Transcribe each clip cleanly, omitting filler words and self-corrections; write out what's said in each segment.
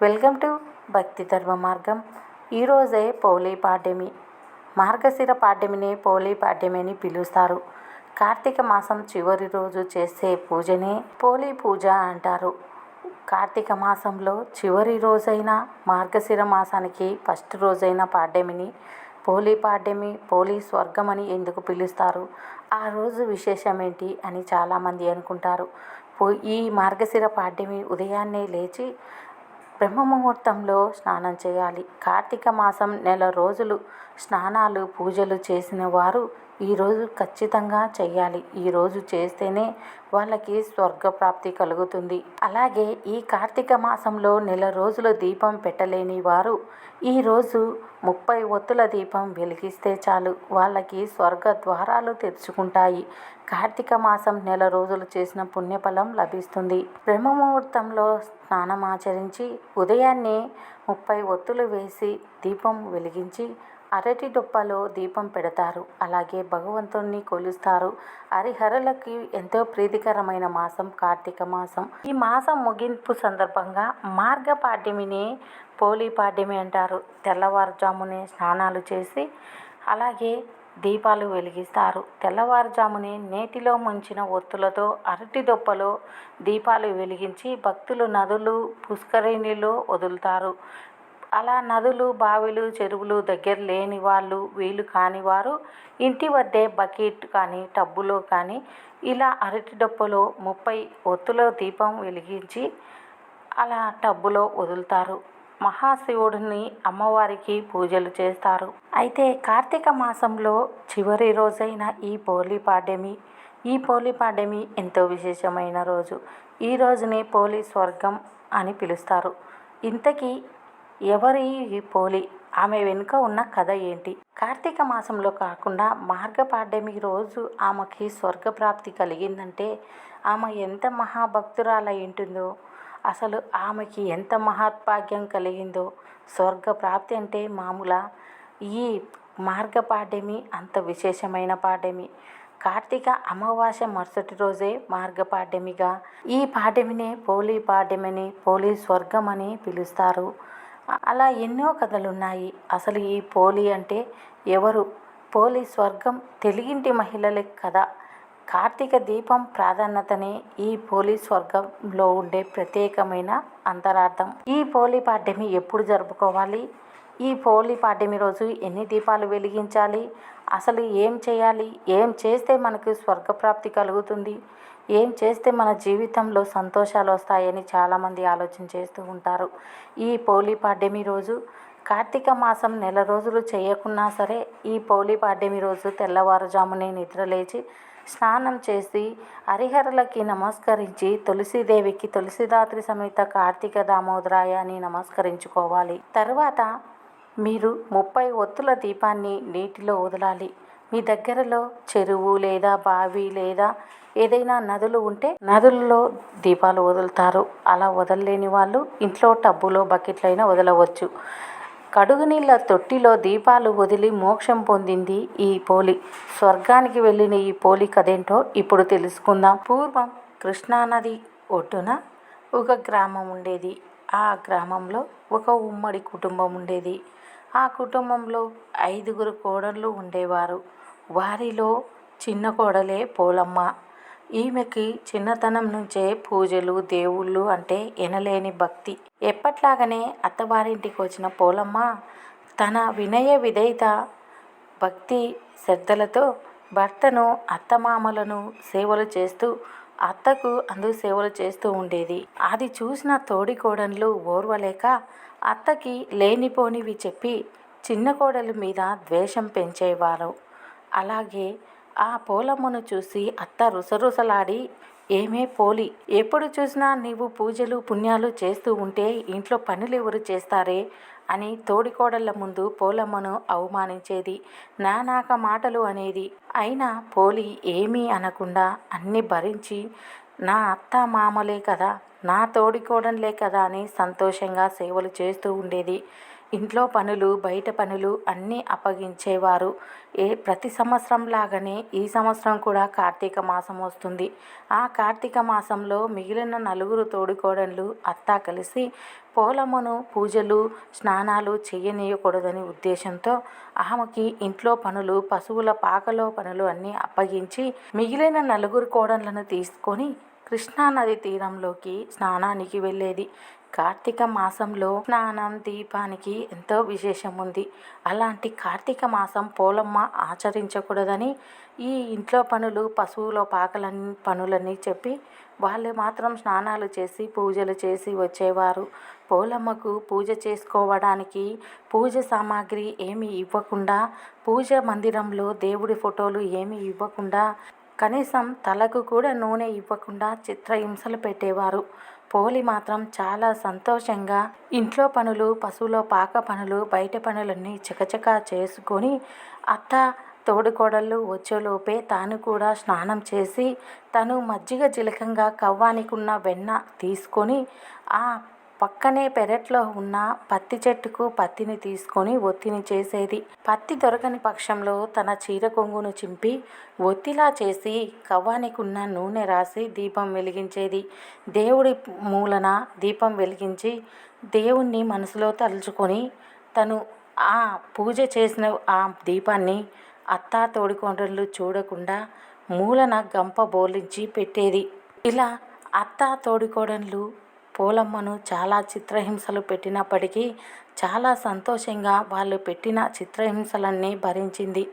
Welcome to భక్తి ధర్మ మార్గం. ఈరోజే పోలీ పాడ్యమి. మార్గశిర పాడ్యమిని పోలీ పాడ్యమి అని పిలుస్తారు. కార్తీక మాసం చివరి రోజు చేసే పూజనే పోలీ పూజ అంటారు. కార్తీక మాసంలో చివరి రోజైన మార్గశిర మాసానికి ఫస్ట్ రోజైన పాడ్యమిని పోలీ పాడ్యమి, పోలీ స్వర్గం అని ఎందుకు పిలుస్తారు? ఆ రోజు విశేషం ఏంటి అని చాలామంది అనుకుంటారు. ఈ మార్గశిర పాడ్యమి ఉదయాన్నే లేచి బ్రహ్మముహూర్తంలో స్నానం చేయాలి. కార్తీక మాసం నెల రోజులు స్నానాలు పూజలు చేసిన వారు ఈరోజు ఖచ్చితంగా చేయాలి. ఈరోజు చేస్తేనే వాళ్ళకి స్వర్గప్రాప్తి కలుగుతుంది. అలాగే ఈ కార్తీక మాసంలో నెల రోజులు దీపం పెట్టలేని వారు ఈరోజు 30 ఒత్తుల దీపం వెలిగిస్తే చాలు, వాళ్ళకి స్వర్గ ద్వారాలు తెరుచుకుంటాయి. కార్తీక మాసం నెల రోజులు చేసిన పుణ్యఫలం లభిస్తుంది. బ్రహ్మముహూర్తంలో స్నానమాచరించి ఉదయాన్నే 30 ఒత్తులు వేసి దీపం వెలిగించి అరటి డొప్పలో దీపం పెడతారు. అలాగే భగవంతుణ్ణి కొలుస్తారు. హరిహరులకి ఎంతో ప్రీతికరమైన మాసం కార్తీక మాసం. ఈ మాసం ముగింపు సందర్భంగా మార్గ పాడ్యమిని పోలీ పాడ్యమి అంటారు. తెల్లవారుజామునే స్నానాలు చేసి అలాగే దీపాలు వెలిగిస్తారు. తెల్లవారుజామునే నేతిలో ముంచిన ఒత్తులతో అరటి దొప్పలో దీపాలు వెలిగించి భక్తులు నదులు పుష్కరిణిలో వదులుతారు. అలా నదులు, బావిలు, చెరువులు దగ్గర లేని వాళ్ళు, వీలు కాని వారు ఇంటి వద్దే బకెట్ కానీ టబ్బులో కానీ ఇలా అరటి డొప్పలో 30 ఒత్తుల దీపం వెలిగించి అలా టబ్బులో వదులుతారు. మహాశివుడిని, అమ్మవారికి పూజలు చేస్తారు. అయితే కార్తీక మాసంలో చివరి రోజైన ఈ పోలీ పాడ్యమి ఎంతో విశేషమైన రోజు. ఈ రోజుని పోలీ స్వర్గం అని పిలుస్తారు. ఇంతకీ ఎవరి ఈ పోలీ? ఆమె వెనుక ఉన్న కథ ఏంటి? కార్తీక మాసంలో కాకుండా మార్గ పాడ్యమి రోజు ఆమెకి స్వర్గప్రాప్తి కలిగిందంటే ఆమె ఎంత మహాభక్తురాలై ఉంటుందో, అసలు ఆమెకి ఎంత మహత్భాగ్యం కలిగిందో. స్వర్గప్రాప్తి అంటే మామూలా? ఈ మార్గ పాడ్యమి అంత విశేషమైన పాడ్యమి. కార్తీక అమావాస్య మరుసటి రోజే మార్గ పాడ్యమిగా ఈ పాడ్యమినే పోలీ పాడ్యమని, పోలీ స్వర్గం అని పిలుస్తారు. అలా ఎన్నో కథలున్నాయి. అసలు ఈ పోలీ అంటే ఎవరు? పోలీ స్వర్గం తెలుగింటి మహిళల కథ. కార్తీక దీపం ప్రాధాన్యతనే ఈ పోలీ స్వర్గంలో ఉండే ప్రత్యేకమైన అంతరార్థం. ఈ పోలీ పాడ్యమి ఎప్పుడు జరుపుకోవాలి? ఈ పోలీ పాడ్యమి రోజు ఎన్ని దీపాలు వెలిగించాలి? అసలు ఏం చేయాలి? ఏం చేస్తే మనకు స్వర్గప్రాప్తి కలుగుతుంది? ఏం చేస్తే మన జీవితంలో సంతోషాలు వస్తాయని చాలామంది ఆలోచన చేస్తూ ఉంటారు. ఈ పోలీ పాడ్యమి రోజు కార్తీక మాసం నెల రోజులు చేయకున్నా సరే ఈ పోలీ పాడ్యమి రోజు తెల్లవారుజామునే నిద్రలేచి స్నానం చేసి హరిహరులకి నమస్కరించి తులసీదేవికి తులసిదాత్రి సమేత కార్తీక దామోదరాయ అని నమస్కరించుకోవాలి. తర్వాత మీరు 30 ఒత్తుల దీపాన్ని నీటిలో వదలాలి. మీ దగ్గరలో చెరువు లేదా బావి లేదా ఏదైనా నదులు ఉంటే నదులలో దీపాలు వదులుతారు. అలా వదలలేని వాళ్ళు ఇంట్లో టబ్బులో బకెట్లైనా వదలవచ్చు. కడుగు నీళ్ళ తొట్టిలో దీపాలు వదిలి మోక్షం పొందింది ఈ పోలీ. స్వర్గానికి వెళ్ళిన ఈ పోలీ కథేంటో ఇప్పుడు తెలుసుకుందాం. పూర్వం కృష్ణానది ఒడ్డున ఒక గ్రామం ఉండేది. ఆ గ్రామంలో ఒక ఉమ్మడి కుటుంబం ఉండేది. ఆ కుటుంబంలో 5 కోడళ్ళు ఉండేవారు. వారిలో చిన్న కోడలే పోలమ్మ. ఈమెకి చిన్నతనం నుంచే పూజలు, దేవుళ్ళు అంటే ఎనలేని భక్తి. ఎప్పట్లాగనే అత్తవారింటికి వచ్చిన పోలమ్మ తన వినయ విధేయత, భక్తి శ్రద్ధలతో భర్తను, అత్తమామలను సేవలు చేస్తూ అత్తకు సేవలు చేస్తూ ఉండేది. అది చూసిన తోడికోడళ్ళు ఓర్వలేక అత్తకి లేనిపోనివి చెప్పి చిన్న కోడలి మీద ద్వేషం పెంచేవారు. అలాగే ఆ పోలమ్మను చూసి అత్త రుసరుసలాడి, ఏమే పోలి, ఎప్పుడు చూసినా నీవు పూజలు పుణ్యాలు చేస్తూ ఉంటే ఇంట్లో పనులు ఎవరు చేస్తారే అని తోడికోడళ్ళ ముందు పోలమ్మను అవమానించేది. నానాక మాటలు అనేది. అయినా పోలి ఏమీ అనకుండా అన్ని భరించి, నా అత్త మామలే కదా, నా తోడికోడన్లే కదా అని సంతోషంగా సేవలు చేస్తూ ఉండేది. ఇంట్లో పనులు, బయట పనులు అన్నీ అప్పగించేవారు. ప్రతి సంవత్సరం లాగానే ఈ సంవత్సరం కూడా కార్తీక మాసం వస్తుంది. ఆ కార్తీక మాసంలో మిగిలిన నలుగురు తోడికోడళ్ళు అత్త కలిసి పోలమ్మను పూజలు, స్నానాలు చేయనీయకూడదని ఉద్దేశంతో ఆమెకి ఇంట్లో పనులు, పశువుల పాకలో పనులు అన్నీ అప్పగించి మిగిలిన నలుగురు కోడళ్ళను తీసుకొని కృష్ణానది తీరంలోకి స్నానానికి వెళ్ళేది. కార్తీక మాసంలో స్నానం, దీపానికి ఎంతో విశేషం ఉంది. అలాంటి కార్తీక మాసం పోలమ్మ ఆచరించకూడదని ఈ ఇంట్లో పనులు, పశువుల పనులన్నీ చెప్పి వాళ్ళు మాత్రం స్నానాలు చేసి పూజలు చేసి వచ్చేవారు. పోలమ్మకు పూజ చేసుకోవడానికి పూజ సామాగ్రి ఏమీ ఇవ్వకుండా, పూజ మందిరంలో దేవుడి ఫోటోలు ఏమీ ఇవ్వకుండా, కనీసం తలకు కూడా నూనె ఇవ్వకుండా చిత్రహింసలు పెట్టేవారు. పోలి మాత్రం చాలా సంతోషంగా ఇంట్లో పనులు, పశువుల పాక పనులు, బయట పనులన్నీ చకచకా చేసుకొని అత్త తోడికోడళ్ళు వచ్చేలోపే తాను కూడా స్నానం చేసి తను మజ్జిగ చిలకంగా కవ్వానికున్న వెన్న తీసుకొని ఆ పక్కనే పెరట్లో ఉన్న పత్తి చెట్టుకు పత్తిని తీసుకొని ఒత్తిని చేసేది. పత్తి దొరకని పక్షంలో తన చీర కొంగును చింపి ఒత్తిలా చేసి కవ్వానికున్న నూనె రాసి దీపం వెలిగించేది. దేవుడి మూలన దీపం వెలిగించి దేవుణ్ణి మనసులో తలుచుకొని తను ఆ పూజ చేసిన ఆ దీపాన్ని అత్తా తోడికోడళ్ళు చూడకుండా మూలన గంప బోర్లించి పెట్టేది. ఇలా అత్తా తోడికోడళ్ళు పోలమ్మను చాలా చిత్రహింసలు పెట్టినప్పటికీ చాలా సంతోషంగా వాళ్ళు పెట్టిన చిత్రహింసలన్నీ భరించింది.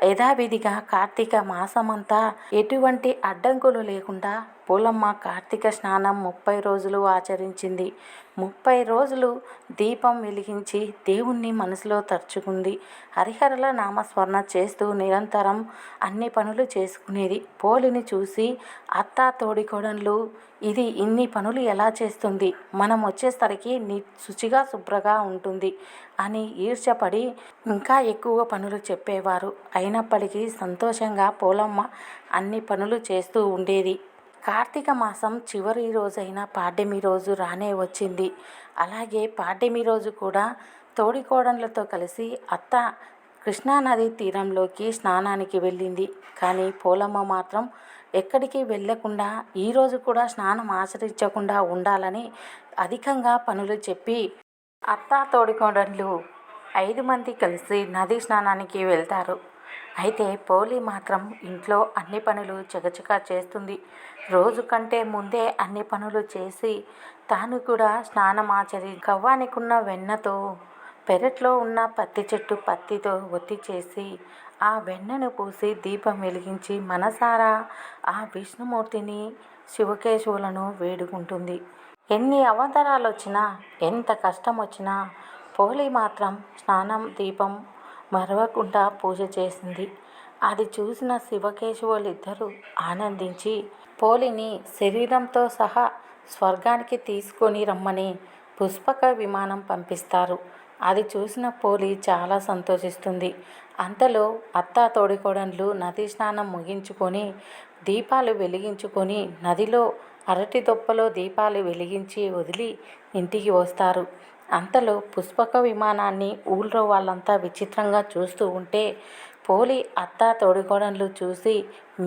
యథావిధిగా కార్తీక మాసమంతా ఎటువంటి అడ్డంకులు లేకుండా పోలమ్మ కార్తీక స్నానం 30 రోజులు ఆచరించింది. 30 రోజులు దీపం వెలిగించి దేవుణ్ణి మనసులో తలుచుకుంది. హరిహరుల నామస్మరణ చేస్తూ నిరంతరం అన్ని పనులు చేసుకునేది. పోలిని చూసి అత్త తోడికోడళ్ళు ఇది ఇన్ని పనులు ఎలా చేస్తుంది, మనం వచ్చేసరికి శుచిగా శుభ్రంగా ఉంటుంది అని ఈర్ష్యపడి ఇంకా ఎక్కువ పనులు చెప్పేవారు. అయినప్పటికీ సంతోషంగా పోలమ్మ అన్ని పనులు చేస్తూ ఉండేది. కార్తీక మాసం చివరి రోజైన పాడ్యమి రోజు రానే వచ్చింది. అలాగే పాడ్యమి రోజు కూడా తోడికోడళ్ళతో కలిసి అత్త కృష్ణానది తీరంలోకి స్నానానికి వెళ్ళింది. కానీ పోలమ్మ మాత్రం ఎక్కడికి వెళ్ళకుండా ఈరోజు కూడా స్నానం ఆచరించకుండా ఉండాలని అధికంగా పనులు చెప్పి అత్తా తోడికోడళ్ళు 5 మంది కలిసి నది స్నానానికి వెళ్తారు. అయితే పోలి మాత్రం ఇంట్లో అన్ని పనులు చకచకా చేస్తుంది. రోజు కంటే ముందే అన్ని పనులు చేసి తాను కూడా స్నానం కవ్వానికున్న వెన్నతో పెరట్లో ఉన్న పత్తి చెట్టు పత్తితో ఒత్తి చేసి ఆ వెన్నను పూసి దీపం వెలిగించి మనసారా ఆ విష్ణుమూర్తిని, శివకేశవులను వేడుకుంటుంది. ఎన్ని అవతారాలు వచ్చినా, ఎంత కష్టం వచ్చినా పోలి మాత్రం స్నానం, దీపం మరవకుండా పూజ చేసింది. అది చూసిన శివకేశవులిద్దరూ ఆనందించి పోలిని శరీరంతో సహా స్వర్గానికి తీసుకొని రమ్మని పుష్పక విమానం పంపిస్తారు. అది చూసిన పోలి చాలా సంతోషిస్తుంది. అంతలో అత్తా తోడికోడళ్ళు నది స్నానం ముగించుకొని దీపాలు వెలిగించుకొని నదిలో అరటి దొప్పలో దీపాలు వెలిగించి వదిలి ఇంటికి వస్తారు. అంతలో పుష్పక విమానాన్ని ఊళ్ళో వాళ్ళంతా విచిత్రంగా చూస్తూ ఉంటే పోలి అత్తా తోడికోడళ్ళు చూసి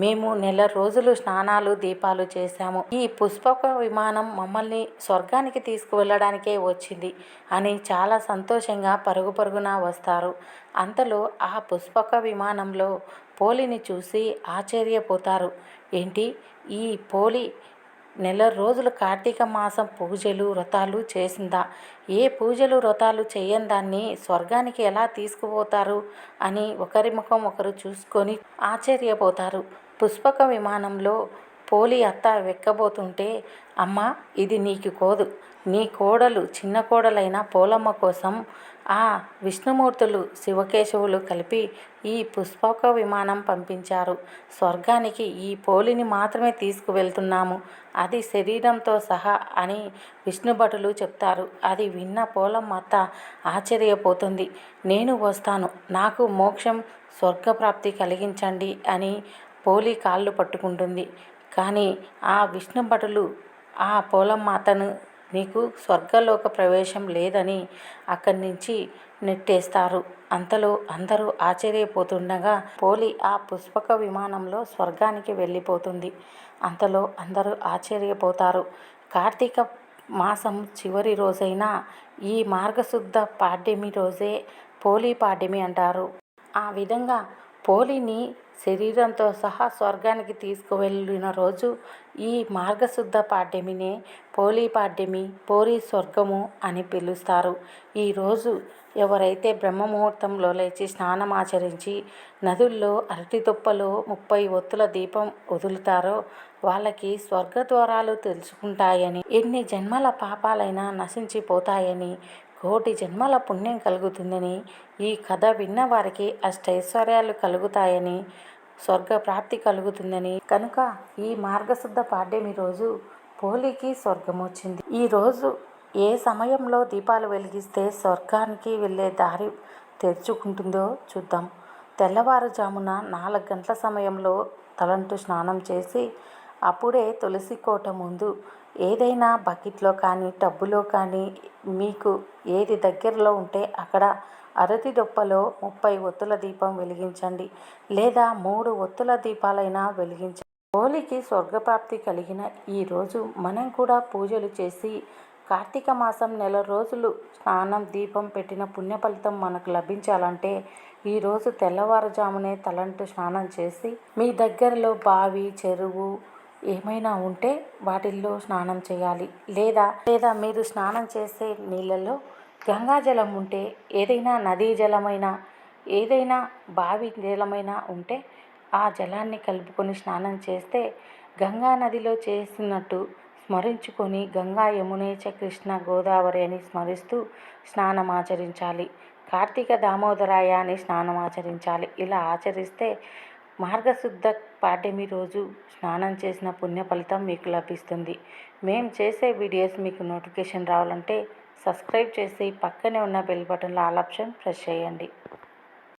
మేము నెల రోజులు స్నానాలు, దీపాలు చేశాము. ఈ పుష్పక విమానం మమ్మల్ని స్వర్గానికి తీసుకువెళ్ళడానికే వచ్చింది అని చాలా సంతోషంగా పరుగు పరుగున వస్తారు. అంతలో ఆ పుష్పక విమానంలో పోలిని చూసి ఆశ్చర్యపోతారు. ఏంటి, ఈ పోలి నెల రోజులు కార్తీక మాసం పూజలు, వ్రతాలు చేసిందా? ఏ పూజలు, వ్రతాలు చేయని దాన్ని స్వర్గానికి ఎలా తీసుకుపోతారు అని ఒకరి ముఖం ఒకరు చూసుకొని ఆశ్చర్యపోతారు. పుష్పక విమానంలో పోలి అత్త వెక్కబోతుంటే అమ్మ, ఇది నీకు కోదు, నీ కోడలు చిన్న కోడలైన పోలమ్మ కోసం ఆ విష్ణుమూర్తులు, శివకేశవులు కలిపి ఈ పుష్పక విమానం పంపించారు. స్వర్గానికి ఈ పోలిని మాత్రమే తీసుకువెళ్తున్నాము, అది శరీరంతో సహా అని విష్ణుభటులు చెప్తారు. అది విన్న పోలమ్మ అత్త ఆశ్చర్యపోతుంది. నేను వస్తాను, నాకు మోక్షం, స్వర్గప్రాప్తి కలిగించండి అని పోలి కాళ్ళు పట్టుకుంటుంది. కానీ ఆ విష్ణుభటులు ఆ పోలమాతను నీకు స్వర్గలోక ప్రవేశం లేదని అక్కడి నుంచి నెట్టేస్తారు. అంతలో అందరూ ఆశ్చర్యపోతుండగా పోలి ఆ పుష్పక విమానంలో స్వర్గానికి వెళ్ళిపోతుంది. అంతలో అందరూ ఆశ్చర్యపోతారు. కార్తీక మాసం చివరి రోజైన ఈ మార్గశుద్ధ పాడ్యమి రోజే పోలీ పాడ్యమి అంటారు. ఆ విధంగా పోలిని శరీరంతో సహా స్వర్గానికి తీసుకువెళ్ళిన రోజు ఈ మార్గశుద్ధ పాడ్యమినే పోలీ పాడ్యమి, పోలీ స్వర్గము అని పిలుస్తారు. ఈరోజు ఎవరైతే బ్రహ్మముహూర్తంలో లేచి స్నానమాచరించి నదుల్లో అరటి తుప్పలో 30 ఒత్తుల దీపం వదులుతారో వాళ్ళకి స్వర్గద్వారాలు తెలుసుకుంటాయని, ఎన్ని జన్మల పాపాలైనా నశించిపోతాయని, కోటి జన్మల పుణ్యం కలుగుతుందని, ఈ కథ విన్న వారికి అష్టైశ్వర్యాలు కలుగుతాయని, స్వర్గప్రాప్తి కలుగుతుందని, కనుక ఈ మార్గశుద్ధ పాడ్యమి రోజు పోలికి స్వర్గం వచ్చింది. ఈరోజు ఏ సమయంలో దీపాలు వెలిగిస్తే స్వర్గానికి వెళ్ళే దారి తెరుచుకుంటుందో చూద్దాం. తెల్లవారుజామున 4 గంటల సమయంలో తలంటు స్నానం చేసి అప్పుడే తులసి కోట ముందు ఏదైనా బకెట్లో కానీ టబ్బులో కానీ మీకు ఏది దగ్గరలో ఉంటే అక్కడ అరటి దొప్పలో 30 ఒత్తుల దీపం వెలిగించండి, లేదా 3 ఒత్తుల దీపాలైనా వెలిగించండి. పోలికి స్వర్గప్రాప్తి కలిగిన ఈరోజు మనం కూడా పూజలు చేసి కార్తీక మాసం నెల రోజులు స్నానం దీపం పెట్టిన పుణ్య ఫలితం మనకు లభించాలంటే ఈరోజు తెల్లవారుజామునే తలంటు స్నానం చేసి మీ దగ్గరలో బావి చెరువు ఏమైనా ఉంటే వాటిల్లో స్నానం చేయాలి. లేదా మీరు స్నానం చేసే నీళ్ళలో గంగాజలం ఉంటే, ఏదైనా నదీ జలమైనా, ఏదైనా బావి జలమైనా ఉంటే ఆ జలాన్ని కలుపుకొని స్నానం చేస్తే గంగా నదిలో చేసినట్టు స్మరించుకొని గంగా యమునే చ కృష్ణ గోదావరి అని స్మరిస్తూ స్నానమాచరించాలి. కార్తీక దామోదరాయ అని స్నానమాచరించాలి. ఇలా ఆచరిస్తే మార్గశుద్ధ పాడ్యమి రోజు స్నానం చేసిన పుణ్య ఫలితం మీకు లభిస్తుంది. మేము చేసే వీడియోస్ మీకు నోటిఫికేషన్ రావాలంటే సబ్స్క్రైబ్ చేసి పక్కనే ఉన్న బెల్ బటన్లో ఆల్ ఆప్షన్ ప్రెస్ చేయండి.